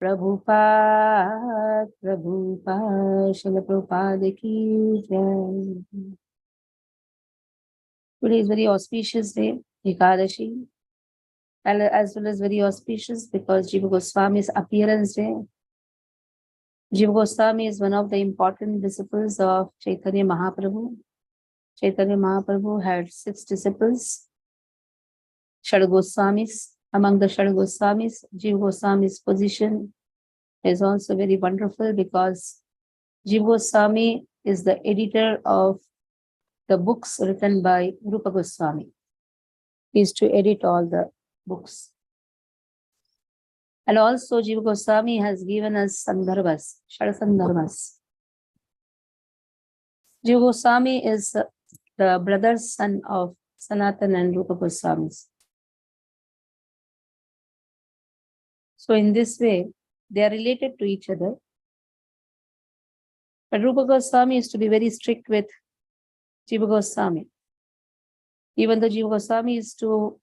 Prabhupada, Prabhupada, Srila Prabhupada ki jai. Today is very auspicious day, Ekadashi, as well as very auspicious because Jiva Goswami's appearance day. Jiva Goswami is one of the important disciples of Chaitanya Mahaprabhu. Chaitanya Mahaprabhu had 6 disciples, Shad Goswamis. Among the Shad Goswamis, Jiva Goswami's position is also very wonderful because Jiva Goswami is the editor of the books written by Rupa Goswami. He is to edit all the books. And also Jiva Goswami has given us Sandarbhas, Shad Sandarbhas. Jiva Goswami is the brother son of Sanatana and Rupa Goswamis. So in this way, they are related to each other. But Rupa Goswami used to be very strict with Jiva Goswami. Even though Jiva Goswami used to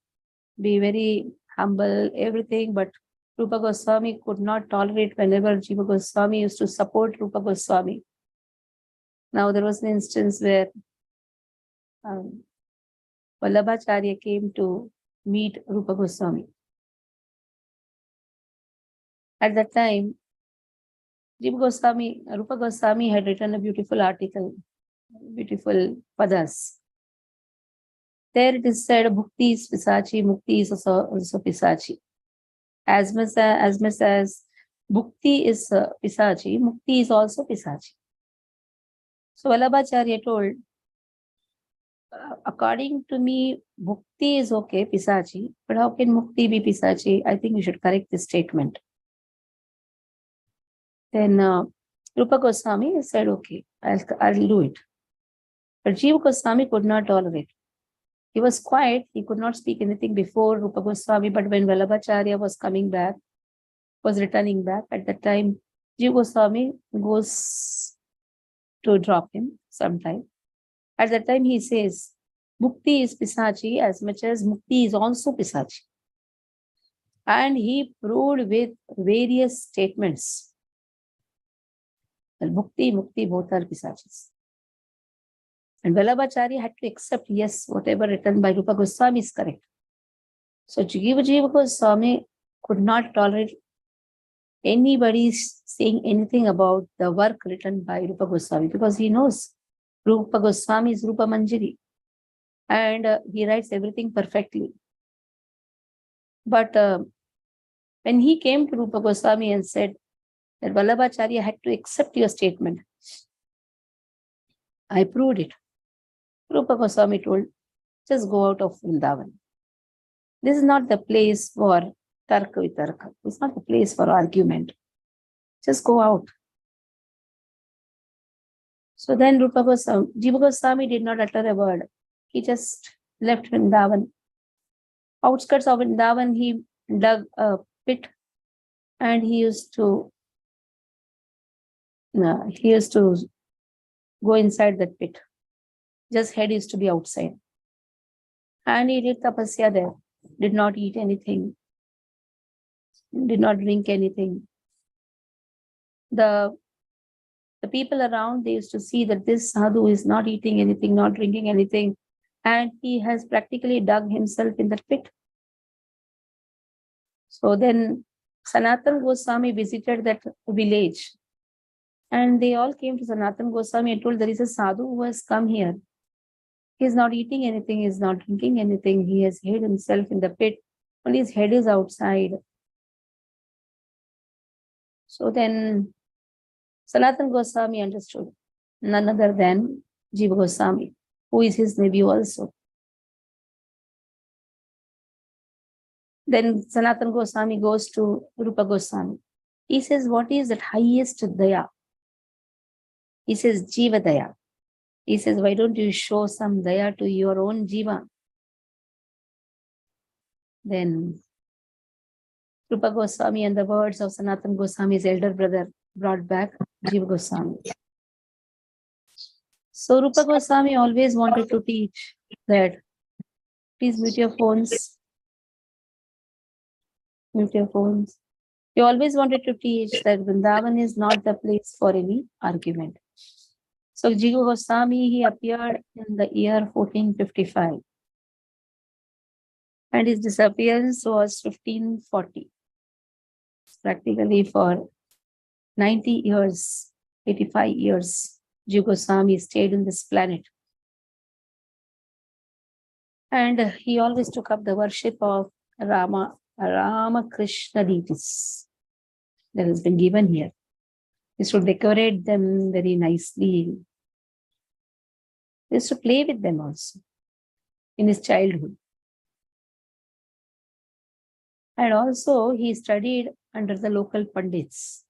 be very humble, everything, but Rupa Goswami could not tolerate whenever Jiva Goswami used to support Rupa Goswami. Now there was an instance where Vallabhacharya came to meet Rupa Goswami. At that time, Rupa Goswami had written a beautiful article, beautiful padas. There it is said, Bhukti is Pisachi, Mukti is also Pisachi. As much as Bhukti is Pisachi, Mukti is also Pisachi. So Vallabhacharya told, according to me, Bhukti is okay, Pisachi, but how can Mukti be Pisachi? I think you should correct this statement. Then Rupa Goswami said, okay, I'll do it. But Jiva Goswami could not tolerate. He was quiet. He could not speak anything before Rupa Goswami. But when Vallabhacharya was returning back, at that time, Jiva Goswami goes to drop him sometime. At that time, he says, Bhukti is Pisachi as much as Mukti is also Pisachi. And he proved with various statements that Bhukti, Mukti, both are Pisachis. And Vallabhacharya had to accept, yes, whatever written by Rupa Goswami is correct. So Jiva Goswami could not tolerate anybody saying anything about the work written by Rupa Goswami because he knows Rupa Goswami is Rupa Manjari and he writes everything perfectly. But when he came to Rupa Goswami and said that Vallabhacharya had to accept your statement, I proved it. Rupa Goswami told, just go out of Vrindavan. This is not the place for tarka vitarka. It's not the place for argument. Just go out. So then Jiva Goswami did not utter a word. He just left Vrindavan. Outskirts of Vrindavan, he dug a pit and he used to go inside that pit. Just head used to be outside. And he did tapasya there. Did not eat anything. Did not drink anything. The people around, they used to see that this sadhu is not eating anything, not drinking anything. And he has practically dug himself in that pit. So then Sanatana Goswami visited that village. And they all came to Sanatana Goswami and told, there is a sadhu who has come here. He is not eating anything, he is not drinking anything. He has hid himself in the pit. Only his head is outside. So then Sanatana Goswami understood. None other than Jiva Goswami, who is his nephew also. Then Sanatana Goswami goes to Rupa Goswami. He says, what is that highest daya? He says, Jiva daya. He says, why don't you show some daya to your own Jiva? Then Rupa Goswami and the words of Sanatana Goswami's elder brother brought back Jiva Goswami. So Rupa Goswami always wanted to teach that, please mute your phones. Mute your phones. He always wanted to teach that Vrindavan is not the place for any argument. So Jiva Goswami, he appeared in the year 1455. And his disappearance was 1540. Practically for 90 years, 85 years, Jiva Goswami stayed in this planet. And he always took up the worship of Rama Krishna deities that has been given here. He used to decorate them very nicely. He used to play with them also in his childhood. And also he studied under the local Pandits.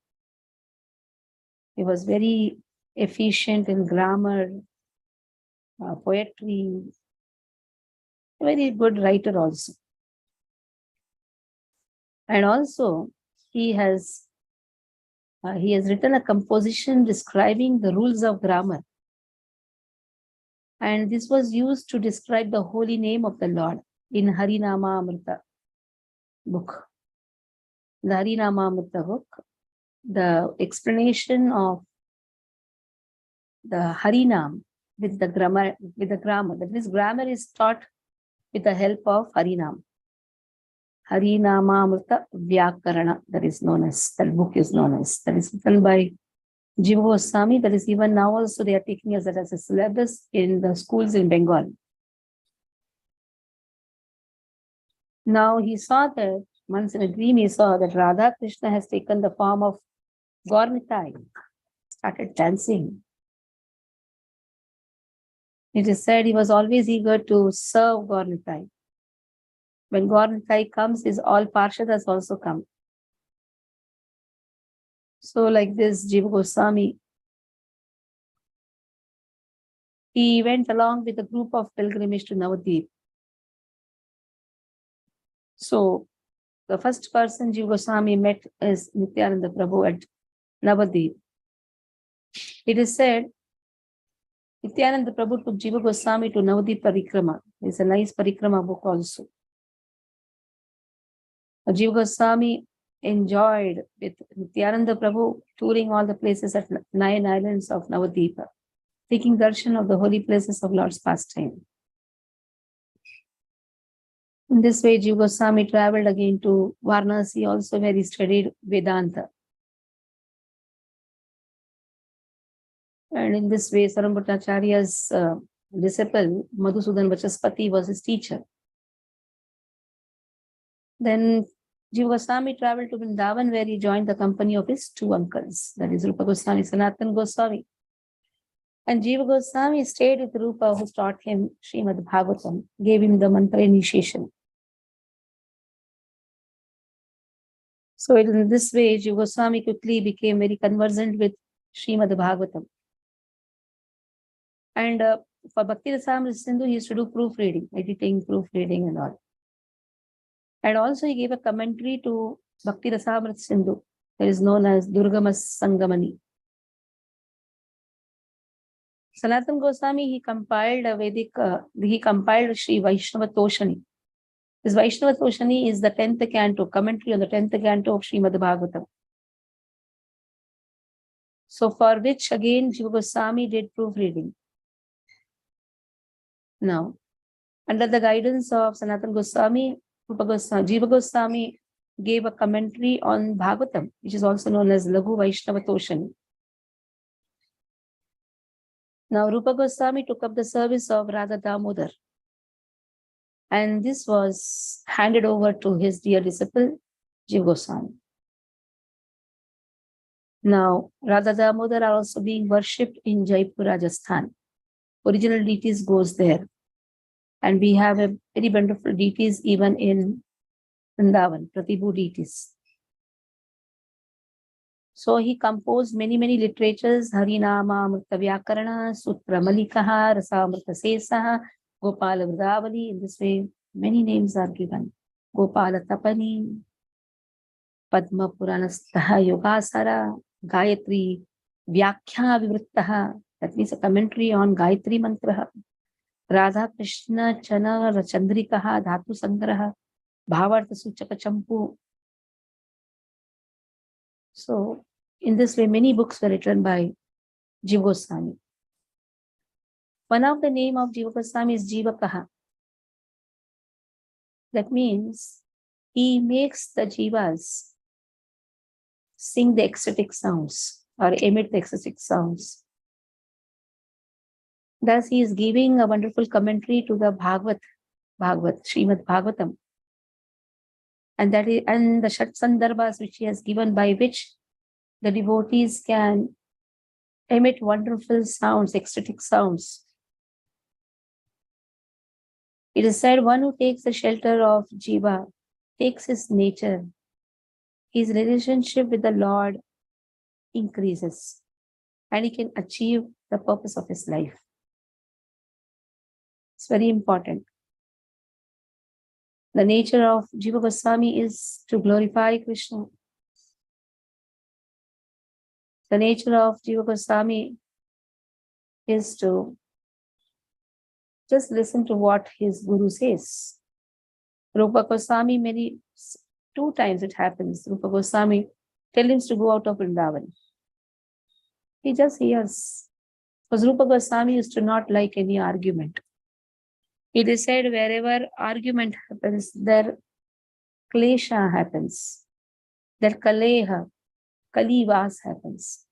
He was very efficient in grammar, poetry, a very good writer also. And also he has written a composition describing the rules of grammar. And this was used to describe the holy name of the Lord in Harinama Amrita book. The Harinama Amrita book, the explanation of the Harinam with the grammar. That means grammar is taught with the help of Harinam. Harinama Amrita Vyakarana, that book is known as. That is written by Jiva Goswami. That is even now also they are taking as a syllabus in the schools in Bengal. Now he saw that, once in a dream he saw that Radha Krishna has taken the form of Gaurnitai, started dancing. It is said he was always eager to serve Gaurnitai. When Gaurnitai comes, all Parshadas also come. So like this, Jiva Goswami, he went along with a group of pilgrimage to Navadvip. So the first person Jiva Goswami met is Nityananda Prabhu at Navadvip. It is said Nityananda Prabhu took Jiva Goswami to Navadvip Parikrama. It's a nice Parikrama book also. Jiva Goswami enjoyed with Nityananda Prabhu touring all the places at 9 islands of Navadvipa, taking darshan of the holy places of Lord's pastime. In this way, Jiva Goswami traveled again to Varanasi, also where he studied Vedanta. And in this way, Sarambhattacharya's disciple, Madhusudan Vachaspati, was his teacher. Then Jiva Goswami traveled to Vrindavan, where he joined the company of his two uncles, that is Rupa Goswami, Sanatan Goswami. And Jiva Goswami stayed with Rupa, who taught him Srimad Bhagavatam, gave him the mantra initiation. So in this way, Jiva Goswami quickly became very conversant with Srimad Bhagavatam. And for Bhakti Rasamrita Sindhu, he used to do proofreading, editing, proofreading and all. And also he gave a commentary to Bhakti Rasamrita Sindhu, that is known as Durgama Sangamani. Sanatan Goswami, he compiled Shri Vaishnava Toshani. This Vaishnava Toshani is the 10th canto, commentary on the 10th canto of Srimad Bhagavatam. So for which again Jiva Goswami did proofreading. Now, under the guidance of Sanatan Goswami, Jiva Goswami gave a commentary on Bhagavatam, which is also known as Laghu Vaishnava Toshani. Now, Rupa Goswami took up the service of Radha Damodar. And this was handed over to his dear disciple, Jiva Goswami. Now, Radha Damodar are also being worshipped in Jaipur, Rajasthan. Original deities goes there. And we have a very wonderful deities even in Vrindavan, Pratibhu deities. So he composed many literatures, Harinama Amrita Vyakarana, Sutra Malikaha, Rasamrita Sesaha, Gopala Vridavali. In this way, many names are given. Gopala Tapani, Padma Puranastaha Yogasara, Gayatri Vyakhya Vivrittaha, that means a commentary on Gayatri Mantraha, Radha Krishna Chana Chandrikaha, Dhatu Sangraha, Bhavartha Suchaka Champu. So, in this way, many books were written by Jiva Goswami. One of the name of Jiva Goswami is Jivakaha. That means he makes the jivas sing the ecstatic sounds or emit the ecstatic sounds. Thus, he is giving a wonderful commentary to the Bhagavat, Srimad Bhagavatam. And that is, and the Shat Sandarbhas which he has given, by which the devotees can emit wonderful sounds, ecstatic sounds. It is said, one who takes the shelter of Jiva takes his nature. His relationship with the Lord increases and he can achieve the purpose of his life. It's very important. The nature of Jiva Goswami is to glorify Krishna. The nature of Jiva Goswami is to just listen to what his guru says. Rupa Goswami, two times it happens, Rupa Goswami tells him to go out of Vrindavan. He just hears. Because Rupa Goswami used to not like any argument. It is said wherever argument happens, there klesha happens, there kaleha, kalivas happens.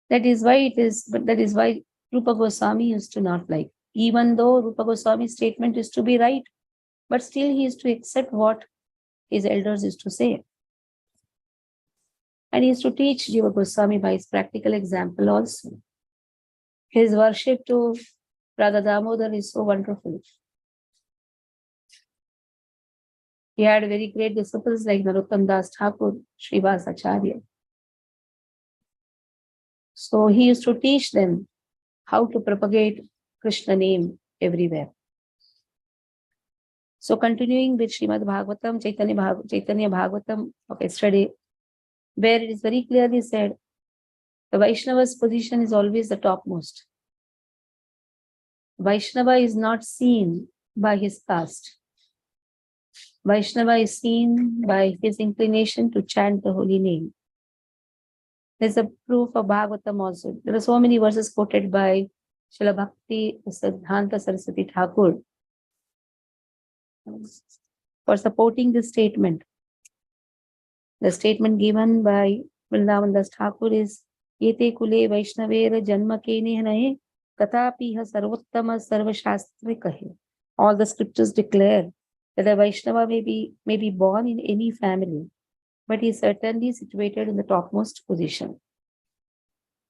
That is why Rupa Goswami used to not like. Even though Rupa Goswami's statement is to be right, but still he is to accept what his elders used to say. And he used to teach Jiva Goswami by his practical example also. His worship to Radha Damodar is so wonderful. He had very great disciples like Narottam Das Thakur, Srivas Acharya. So he used to teach them how to propagate Krishna name everywhere. So continuing with Srimad Bhagavatam, Chaitanya Bhagavatam of yesterday, where it is very clearly said, the Vaishnava's position is always the topmost. Vaishnava is not seen by his caste. Vaishnava is seen by his inclination to chant the holy name. There's a proof of Bhagavatam also. There are so many verses quoted by Srila Bhakti Siddhanta Saraswati Thakur for supporting this statement. The statement given by Vrindavan Das Thakur is, Yete kule Vaishnavera janma kene nahe tatapi ha sarvottama sarvashastri kahe. All the scriptures declare that a Vaishnava may be born in any family, but he is certainly situated in the topmost position.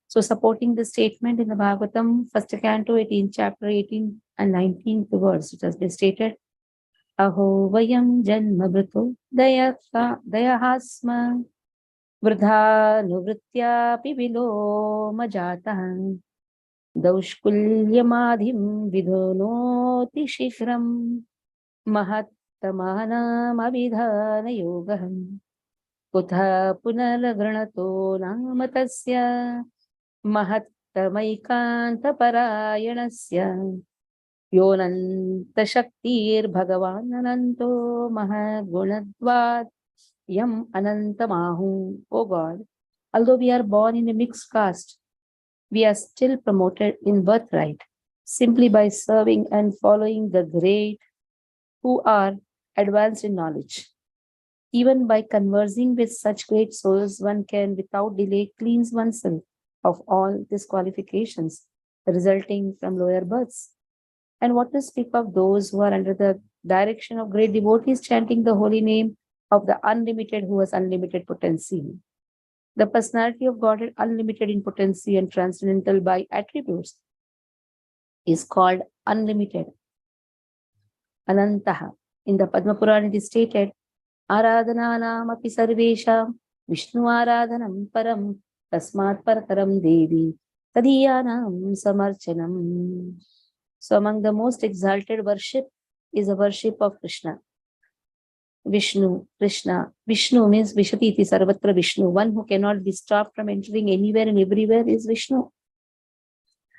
So supporting the statement in the Bhagavatam, first canto, 18, chapter 18 and 19th verse, it has been stated, Aho vayam janma vrito dayahasma vrdha nuvritya pivilo majatah daushkulyamadhim vidhonoti shikhram mahattamanam abhidhana yogaham kutha punargranato namatasya mahattamaikanta parayanasya yonanta shaktir bhagavan ananto mahagunadvad yam anantamahu. O God, although we are born in a mixed caste, we are still promoted in birthright simply by serving and following the great who are advanced in knowledge. Even by conversing with such great souls, one can without delay cleanse oneself of all disqualifications resulting from lower births. And what to speak of those who are under the direction of great devotees chanting the holy name of the unlimited who has unlimited potency. The personality of God, unlimited in potency and transcendental by attributes, is called unlimited. Anantaha. In the Padma Purana it is stated, Aradhananam api sarvesham Vishnu aradhanam param tasmat parataram devi tadiyanam samarchanam. So among the most exalted worship is the worship of Krishna. Vishnu, Krishna. Vishnu means Vishati iti sarvatra Vishnu. One who cannot be stopped from entering anywhere and everywhere is Vishnu.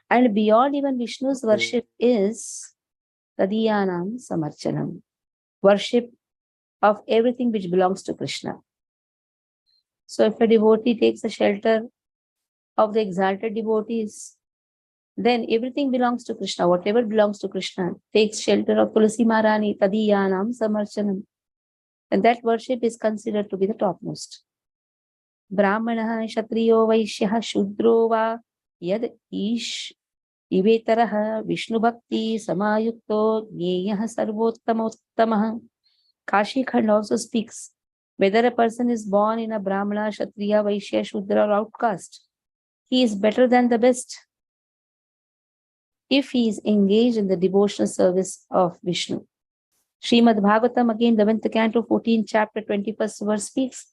And beyond even Vishnu's worship is Tadiyanam Samarchanam. Worship of everything which belongs to Krishna. So if a devotee takes the shelter of the exalted devotees, then everything belongs to Krishna. Whatever belongs to Krishna takes shelter of Tulasi Maharani, Tadiyanam Samarchanam. And that worship is considered to be the topmost. Brahmana, Kshatriyo, Vaishyah, Shudro va yad ish ivetaraha Vishnu Bhakti Samayukto Jneyah Sarvottama. Kashi Khand also speaks whether a person is born in a Brahmana, Kshatriya, Vaishya, Shudra or outcast, he is better than the best if he is engaged in the devotional service of Vishnu. Srimad Bhagavatam, again, 11th canto, 14th chapter, 21st verse speaks,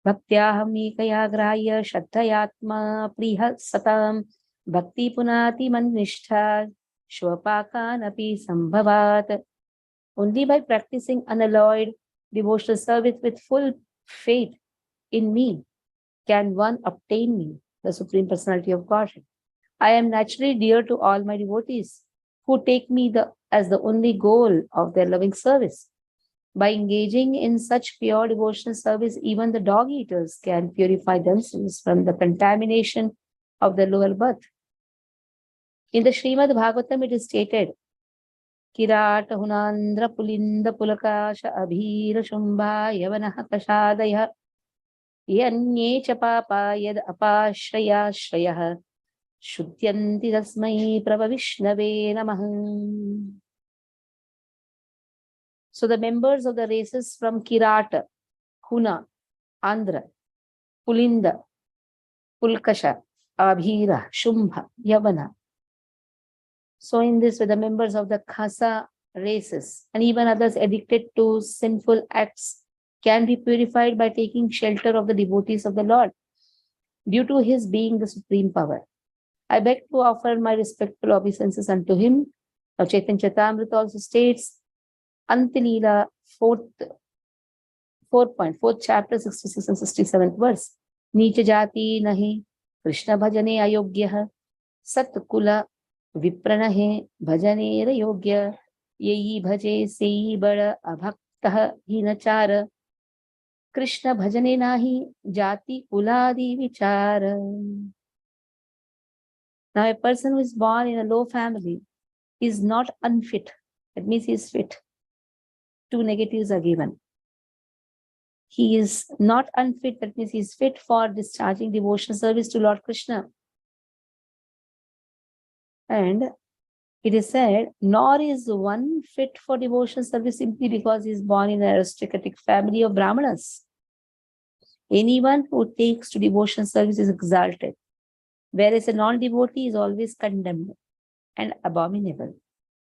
Bhaktyaham ekaya grahya shraddhayatma priha satam bhakti punati mannishtha shvapakan api sambhavat. Only by practicing unalloyed devotional service with full faith in me can one obtain me, the Supreme Personality of Godhead. I am naturally dear to all my devotees who take me as the only goal of their loving service. By engaging in such pure devotional service, even the dog eaters can purify themselves from the contamination of the lower birth. In the Srimad Bhagavatam, it is stated, Kirata Hunandra Pulinda Pulakasha Abhira Shumbha Yavanaha Kashadaya Yanye Chapapa Yad Apashraya Shrayah Shuddhyanti Tasmai Prabhavishnave Namah. So the members of the races from Kirata, Huna, Andhra, Pulinda, Pulkasha, Abhira, Shumbha, Yavana. So in this, with the members of the Khasa races and even others addicted to sinful acts can be purified by taking shelter of the devotees of the Lord due to his being the supreme power. I beg to offer my respectful obeisances unto him. Now Chaitanya Charitamrita also states, Antilila, 4th chapter, 66 and 67th verse. Nicha jati nahi Krishna bhajane ayogya sat kula vipranahe bhajanera yogya yeyi bhaje seyi bada abhaktah hinachara Krishna bhajane nahi jati kuladi vichara. Now a person who is born in a low family is not unfit. That means he is fit. Two negatives are given. He is not unfit, that means he is fit for discharging devotional service to Lord Krishna. And it is said, nor is one fit for devotional service simply because he is born in an aristocratic family of Brahmanas. Anyone who takes to devotional service is exalted, whereas a non-devotee is always condemned and abominable.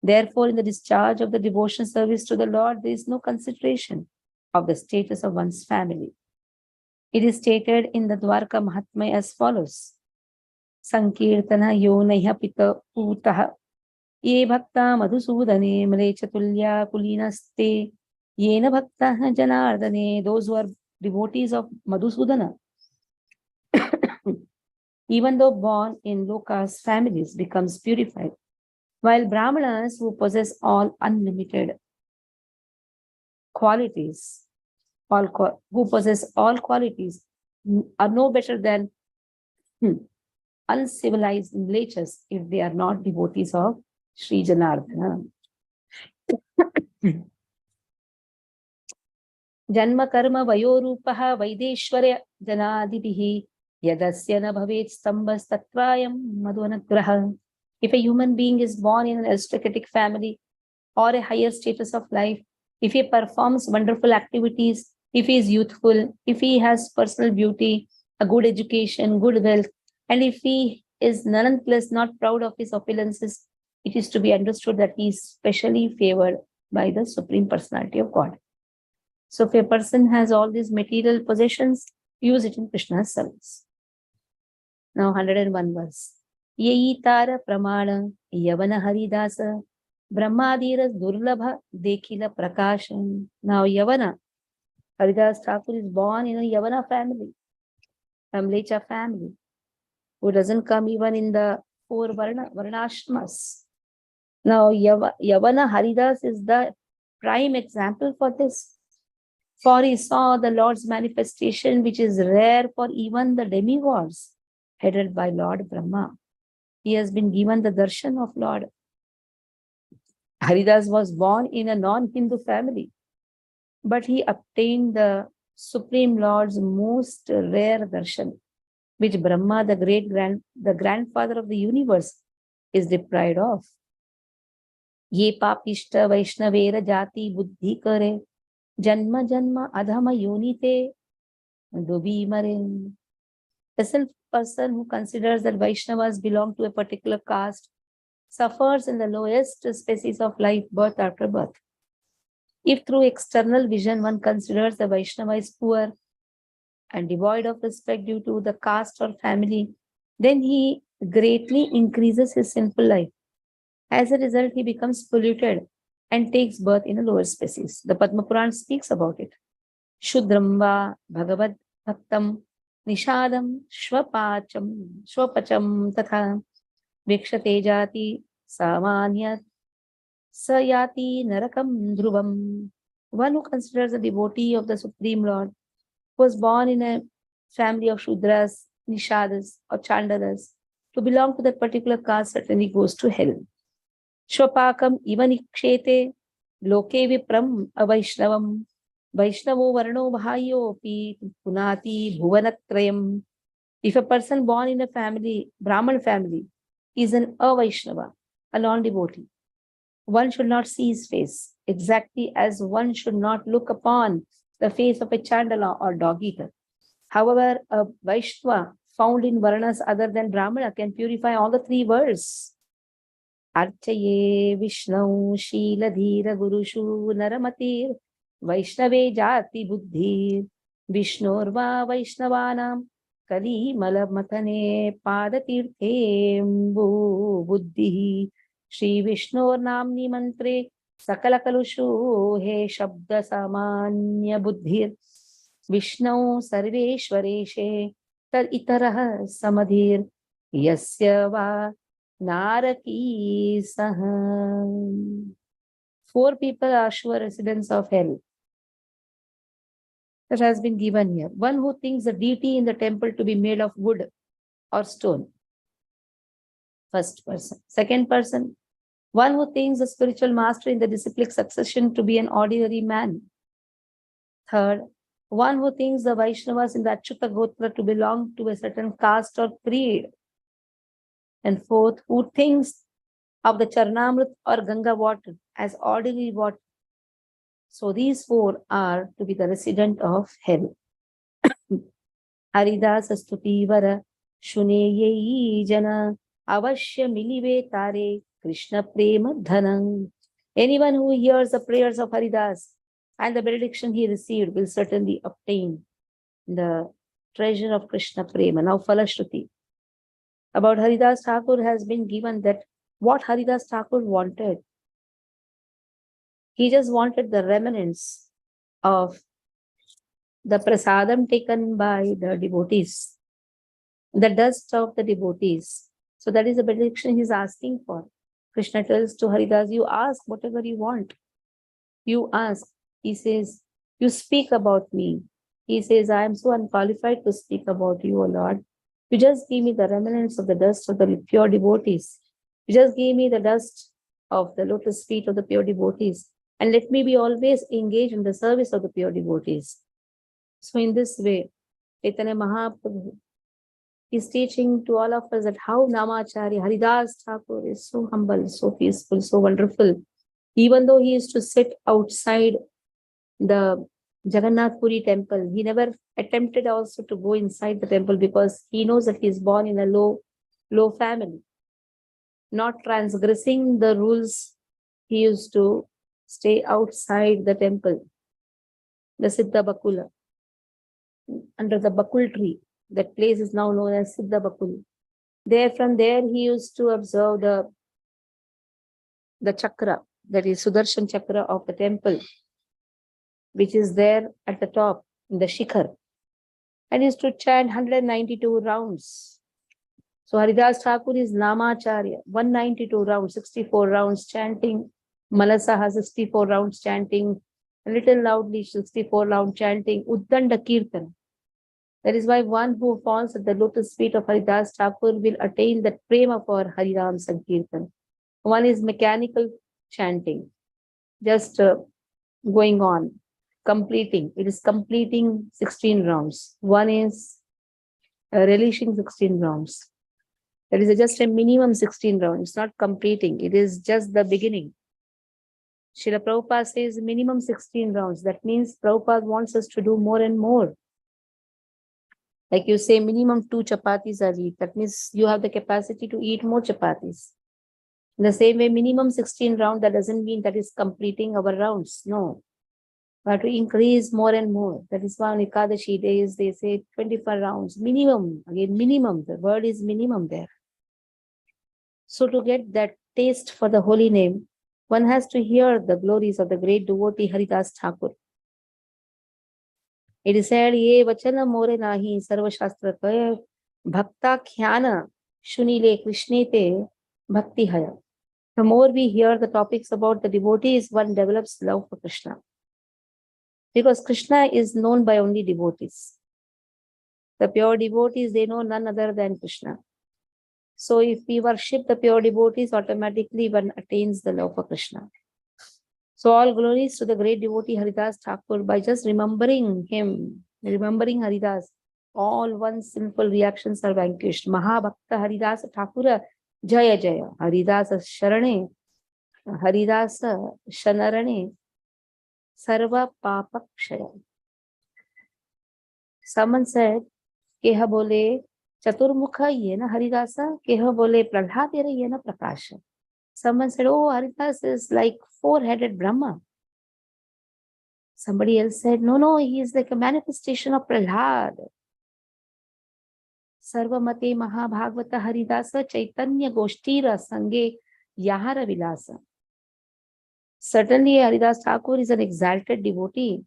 Therefore, in the discharge of the devotional service to the Lord, there is no consideration of the status of one's family. It is stated in the Dwarka Mahatmya as follows. Sankirtana yonaiha pita putaha ye bhakta madhusudane mlechatulya kulinaste yena bhakta janardane. Those who are devotees of Madhusudana, even though born in low caste families, becomes purified, while Brahmanas who possess all unlimited qualities, who possess all qualities, are no better than uncivilized natures if they are not devotees of Sri Janardana. Janma karma vayorupaha vaideshwarya janadibihi yadasya na bhavet stambhas tatvayam madhuanagraha. If a human being is born in an aristocratic family or a higher status of life, if he performs wonderful activities, if he is youthful, if he has personal beauty, a good education, good wealth, and if he is nonetheless not proud of his opulences, it is to be understood that he is specially favored by the Supreme Personality of God. So if a person has all these material possessions, use it in Krishna's service. Now 101 verse. Yeyi tara pramana yavana haridasa brahmadira durlabha dekhila prakasham. Now Yavana, Haridas Thakur is born in a Yavana family, a Mlecha family, who doesn't come even in the 4 varnashmas. Now Yavana Haridas is the prime example for this. For he saw the Lord's manifestation, which is rare for even the demigods, headed by Lord Brahma. He has been given the darshan of Lord. Haridas was born in a non-Hindu family, but he obtained the Supreme Lord's most rare darshan, which Brahma, the grandfather of the universe, is deprived of. Ye papishta Vaishnavera jati buddhi kare, janma janma adhama yonite dubi mare. A self-person who considers that Vaishnavas belong to a particular caste suffers in the lowest species of life, birth after birth. If through external vision one considers the Vaishnava is poor and devoid of respect due to the caste or family, then he greatly increases his sinful life. As a result, he becomes polluted and takes birth in a lower species. The Padma Puran speaks about it. Shudram Bhagavat Bhaktam Nishadam Shwapacham Tatha Vikshate Jati Samanyat Sayati Narakam Dhruvam. One who considers a devotee of the Supreme Lord was born in a family of Shudras, Nishadas, or Chandalas, to belong to that particular caste certainly goes to hell. Shwapakam ivanikshete loke vipram avaishnavam Vaishnavo varno bhayopi punati bhuvanatrayam. If a person born in a family, Brahman family, is an Avaishnava, a non-devotee, one should not see his face, exactly as one should not look upon the face of a Chandala or dog-eater. However, a Vaishnava found in Varnas other than Brahmana can purify all the three worlds. Archaye Vishnau Sheeladhira Gurushu Naramatir Vaishnave Jati Buddhi Vishnurva Vaishnavanam Kali Malamatane Padatirthembu Buddhi Shri Vishnur Namni Mantre Sakala Kalushu He Shabda Samanya Buddhir Vishnu Sarveshwareshe Tad Itaraha Samadhir Yasya Va Naraki Saha. 4 people are sure residents of hell. That has been given here. One who thinks the deity in the temple to be made of wood or stone. First person. Second person, one who thinks the spiritual master in the disciplic succession to be an ordinary man. Third, one who thinks the Vaishnavas in the Achyuta Gotra to belong to a certain caste or creed. And fourth, who thinks of the Charnamrit or Ganga water as ordinary water. So these 4 are to be the resident of hell. Haridas Stuti Vara Shuneyi Jana Avashya Milive Tare Krishna Prema Dhanam. Anyone who hears the prayers of Haridas and the benediction he received will certainly obtain the treasure of Krishna Prema. Now Falashruti. About Haridas Thakur has been given that what Haridas Thakur wanted. He just wanted the remnants of the prasadam taken by the devotees, the dust of the devotees. So that is the benediction he is asking for. Krishna tells to Haridas, you ask whatever you want. You ask. He says, you speak about me. He says, I am so unqualified to speak about you, O Lord. You just give me the remnants of the dust of the pure devotees. You just give me the dust of the lotus feet of the pure devotees. And let me be always engaged in the service of the pure devotees. So in this way, Chaitanya Mahaprabhu is teaching to all of us that how Namacharya Haridas Thakur is so humble, so peaceful, so wonderful. Even though he used to sit outside the Jagannath Puri temple, he never attempted also to go inside the temple because he knows that he is born in a low family. Not transgressing the rules, he used to stay outside the temple, the Siddha Bakula, under the Bakul tree. That place is now known as Siddha Bakul. From there, he used to observe the chakra, that is Sudarshan chakra of the temple, which is there at the top, in the Shikhar. And he used to chant 192 rounds. So Haridas Thakur is Namacharya, 192 rounds, 64 rounds chanting. Malasaha, 64 rounds chanting. a little loudly, 64 loud chanting, Uddanda Kirtan. That is why one who falls at the lotus feet of Haridas Thakur will attain that prema for Hariram Sankirtan. One is mechanical chanting, just going on, completing. It is completing 16 rounds. One is relishing 16 rounds. That is just a minimum 16 rounds. It's not completing. It is just the beginning. Srila Prabhupada says minimum 16 rounds. That means Prabhupada wants us to do more and more. Like you say, minimum 2 chapatis a week. That means you have the capacity to eat more chapatis. In the same way, minimum 16 rounds, that doesn't mean that is completing our rounds. No. We have to increase more and more. That is why on Ekadashi days, they say 24 rounds. Minimum. Again, minimum. The word is minimum there. So to get that taste for the holy name, one has to hear the glories of the great devotee Haridas Thakur. It is said, Ye vachana more nahi sarva shastra kaya bhakta khyana shunile krishnete bhakti haya. The more we hear the topics about the devotees, one develops love for Krishna. Because Krishna is known by only devotees. The pure devotees, they know none other than Krishna. So if we worship the pure devotees, automatically one attains the love for Krishna. So all glories to the great devotee Haridas Thakur. By just remembering him, remembering Haridas, all one's simple reactions are vanquished. Mahabhakta Haridas Thakura Jaya Jaya. Haridasa Sharane, Haridasa Shanarane, Sarva Papa Kshaya. Someone said, Keha bole Chaturmukha yena Haridasa, Keha bole Prahlad yena Prakasha. Someone said, oh, Haridas is like 4-headed Brahma. Somebody else said, no, he is like a manifestation of Prahlad. Sarvamate Mahabhagavata Haridasa Chaitanya Goshtira Sange Yahara Vilasa. Certainly, Haridas Thakur is an exalted devotee.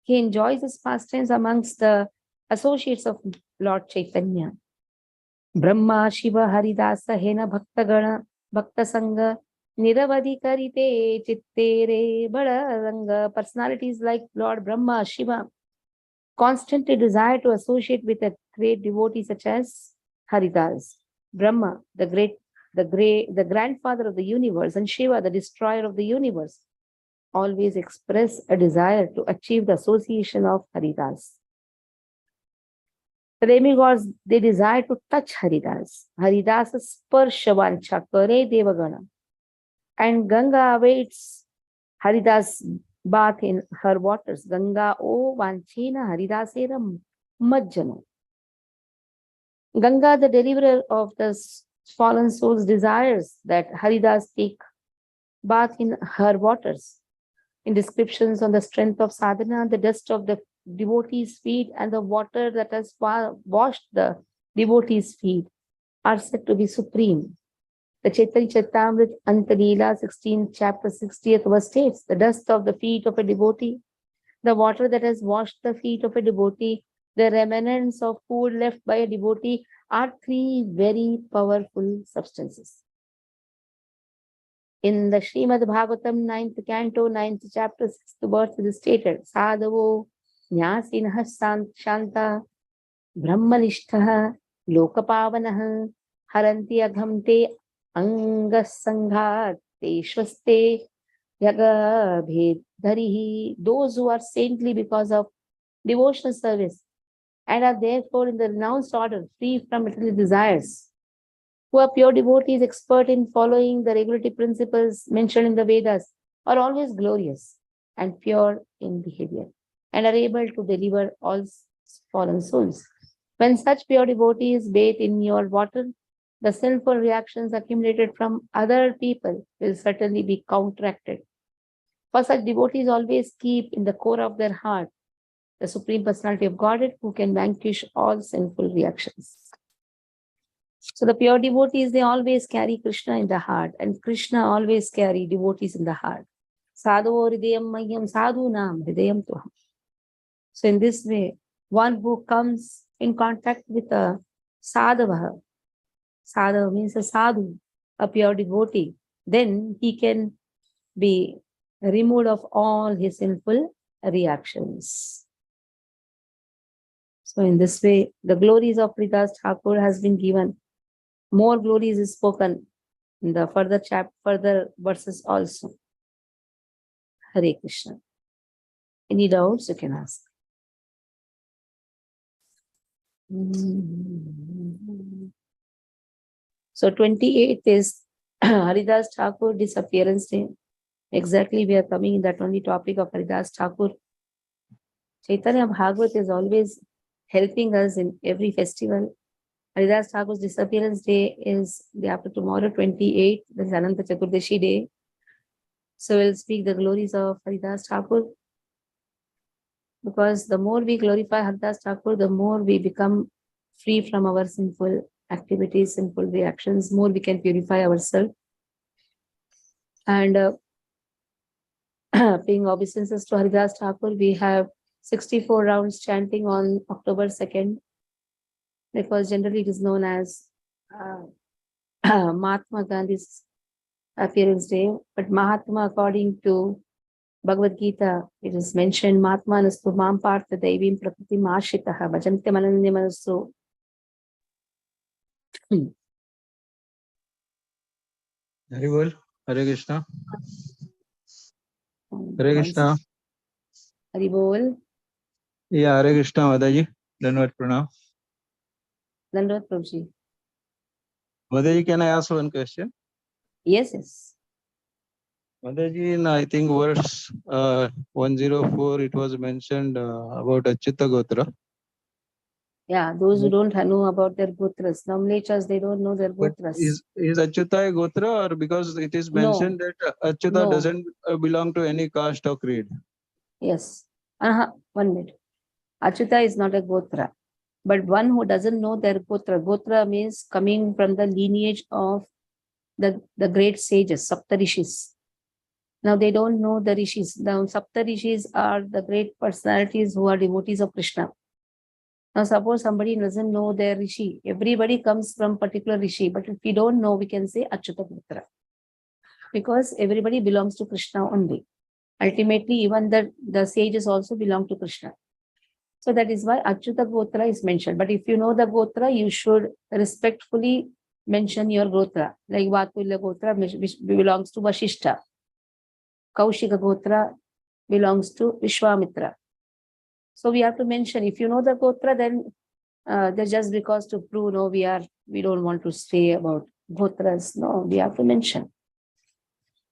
He enjoys his pastimes amongst the associates of Lord Chaitanya. Brahma, Shiva, Haridasa, Hena, Bhaktagana, Bhakta Sangha, Niravadi Karite, Chittere, Bada personalities like Lord Brahma, Shiva, constantly desire to associate with a great devotee such as Haridas. Brahma, the grandfather of the universe, and Shiva, the destroyer of the universe, always express a desire to achieve the association of Haridas. The demigods, they desire to touch Haridas. Haridas sparsha vancha kare devagana. And Ganga awaits Haridas' bath in her waters. Ganga o vanchena Haridasera majjano. Ganga, the deliverer of the fallen souls, desires that Haridas take bath in her waters. In descriptions on the strength of sadhana, the dust of the devotees' feet and the water that has washed the devotees' feet are said to be supreme. The Chaitanya Charitamrita Antalila 16th chapter 60th verse states, the dust of the feet of a devotee, the water that has washed the feet of a devotee, the remnants of food left by a devotee are 3 very powerful substances. In the Srimad Bhagavatam 9th canto, 9th chapter, 6th verse, it is stated, Sadhavo Nyasinah Shanta Brahmanishtaha Lokapavanah Haranti Aghamte Angasanghat Teshwaste Yaga Bhedharihi. Those who are saintly because of devotional service and are therefore in the renounced order, free from material desires, who are pure devotees, expert in following the regulatory principles mentioned in the Vedas, are always glorious and pure in behavior and are able to deliver all fallen souls. When such pure devotees bathe in your water, the sinful reactions accumulated from other people will certainly be counteracted. For such devotees always keep in the core of their heart the Supreme Personality of Godhead who can vanquish all sinful reactions. So the pure devotees, they always carry Krishna in the heart, and Krishna always carry devotees in the heart. Sadhu hridayam mahyam sadhu nam hridayam tuham. So in this way, one who comes in contact with a sadhava, sadhava means a sadhu, a pure devotee, then he can be removed of all his sinful reactions. So in this way, the glories of Haridas Thakur has been given. More glories is spoken in the further verses also. Hare Krishna. Any doubts you can ask. So 28th is Haridas Thakur disappearance day. Exactly, we are coming in that only topic of Haridas Thakur. Chaitanya Bhagavat is always helping us in every festival. Haridas Thakur's disappearance day is day after tomorrow, 28th. This is Ananta Chaturdashi day. So we'll speak the glories of Haridas Thakur. Because the more we glorify Haridas Thakur, the more we become free from our sinful activities, sinful reactions, more we can purify ourselves. And paying obeisances to Haridas Thakur, we have 64 rounds chanting on October 2nd, because generally it is known as Mahatma Gandhi's appearance day. But Mahatma, according to Bhagavat Gita, it is mentioned, Mahatma nastu mam partha devim prakriti mashitaha bhajante mananya manasu. Hari bol, Hare Krishna. Hare Krishna. Hari bol. Yeah, Hare Krishna, Madhya. Dandavat pranam. Dandavat Prabhuji. Madhya, can I ask one question? Yes, yes. Madhya, in I think verse 104, it was mentioned about Achyuta Gotra. Yeah, those who don't know about their gotras, Namlechas, they don't know their But gotras. is Achyuta a Gotra, or because it is mentioned that Achyuta doesn't belong to any caste or creed? Yes. 1 minute. Achyuta is not a gotra, but one who doesn't know their gotra. Gotra means coming from the lineage of the great sages, Saptarishis. Now they don't know the rishis. Now Saptarishis are the great personalities who are devotees of Krishna. Now suppose somebody doesn't know their rishi. Everybody comes from particular rishi, but if we don't know, we can say Achyuta Gotra. Because everybody belongs to Krishna only. Ultimately, even the sages also belong to Krishna. So that is why Achyuta Gotra is mentioned. But if you know the Gotra, you should respectfully mention your Gotra. Like Vatulya Gotra which belongs to Vashishta. Kaushika Gotra belongs to Vishwamitra. So we have to mention, if you know the Gotra, then that's just because to prove, no, we don't want to say about Gotras. No, we have to mention.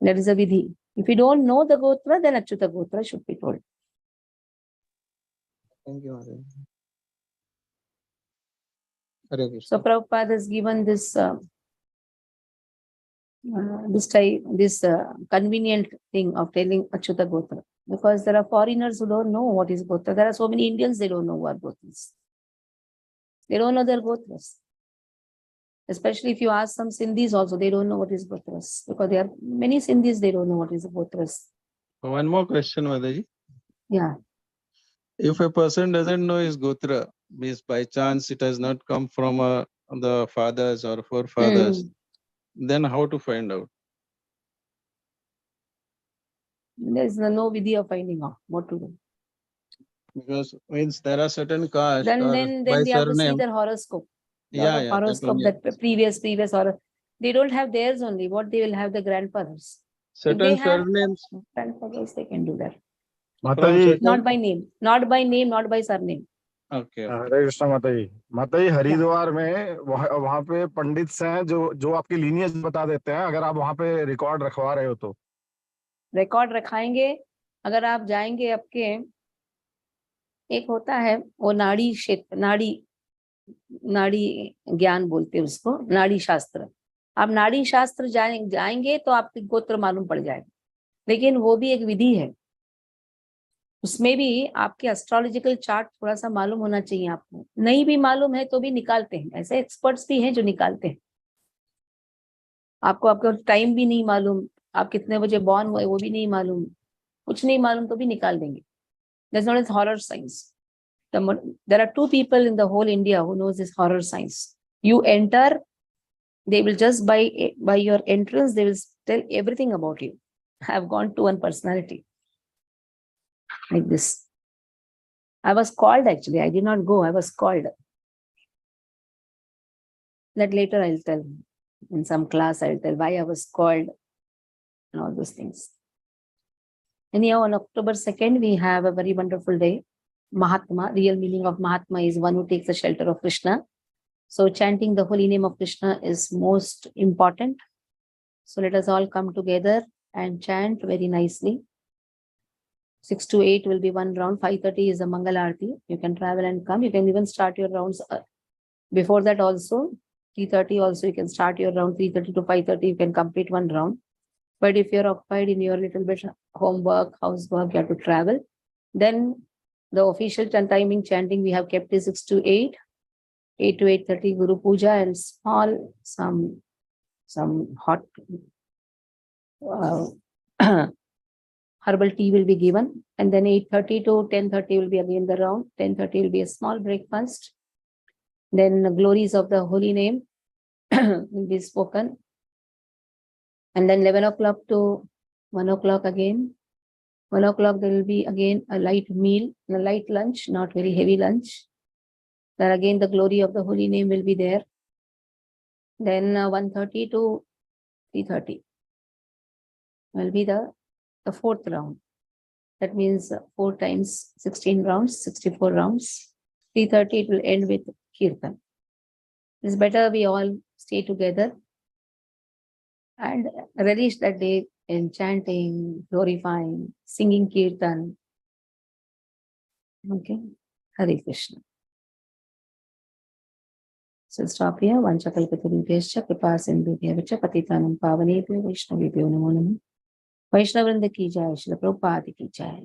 That is a vidhi. If you don't know the Gotra, then Achyuta Gotra should be told. Thank you, Madhya. Hare Krishna. So Prabhupada has given this convenient thing of telling Achyuta Gotra, because there are foreigners who don't know what is Gotra. There are so many Indians, they don't know what Gotras. They don't know their Gotras. Especially if you ask some Sindhis also, they don't know what is Gotras, because there are many Sindhis, they don't know what is Gotras. One more question, Madhya. Yeah. If a person doesn't know his Gotra, means by chance it has not come from the fathers or forefathers, then how to find out? There is no vidhi of finding out what to do. Because means there are certain castes Then by we have to see surname. their horoscope. Horoscope that previous horoscope. They don't have theirs only. What they will have the grandfathers. Certain if they have surnames. Grandfathers, they can do that. Mataji, Not by name, not by surname. Okay. हरे कृष्ण माताजी। माताजी हरिद्वार में वहाँ पे पंडित हैं जो आपकी lineage बता देते हैं, अगर आप वहाँ पे रिकॉर्ड रखवा रहे हो तो। रिकॉर्ड रखाएंगे। अगर आप जाएंगे, आपके एक होता है वो नाड़ी क्षेत्र, नाड़ी ज्ञान बोलते हैं उसको, नाड़ी शास्त्र। आप नाड़ी शास्त्र जाएंगे तो आपके गोत्र मालूम पड़ जाएगा। लेकिन वो भी एक विधि है, उसमें भी आपके एस्ट्रोलॉजिकल चार्ट थोड़ा सा मालूम होना चाहिए आपको। नहीं भी मालूम है तो भी निकालते हैं, ऐसे एक्सपर्ट्स भी हैं जो निकालते हैं। आपको टाइम भी नहीं मालूम, आप कितने बजे बॉर्न हुए वो भी नहीं मालूम, कुछ नहीं मालूम तो भी निकाल देंगे। That's not as horror science. There are 2 people in the whole India who knows this horror science. You enter, they will just by your entrance, they will tell everything about you. I have gone to one personality. like this. I was called actually. I did not go. I was called. That later I'll tell. In some class, I'll tell why I was called and all those things. Anyhow, on October 2nd, we have a very wonderful day. Mahatma, real meaning of Mahatma is one who takes the shelter of Krishna. So chanting the holy name of Krishna is most important. So let us all come together and chant very nicely. 6 to 8 will be one round. 5:30 is a Mangal Aarti. You can travel and come. You can even start your rounds before that also. 3:30 also you can start your round. 3:30 to 5:30 you can complete one round. But if you're occupied in your little bit homework, housework, you have to travel. Then the official timing chanting we have kept is 6 to 8. 8 to 8:30 Guru Puja and small some hot herbal tea will be given, and then 8:30 to 10:30 will be again the round. 10:30 will be a small breakfast. Then the glories of the holy name will be spoken, and then 11 o'clock to 1 o'clock again. 1 o'clock there will be again a light meal, a light lunch, not very heavy lunch. Then again the glory of the holy name will be there. Then 1:30 to 3:30 will be the fourth round. That means 4 times 16 rounds, 64 rounds. 3:30 it will end with Kirtan. It's better we all stay together and relish that day in chanting, glorifying, singing Kirtan. Okay, Hare Krishna. So stop here. Vanchakalpatarubhyascha kripa sindhubhya vacha patitanam pavanebhyo vaishnavibhyo namo namo. Vaishnavrinda ki jai, Shri Prabhupada ki jai.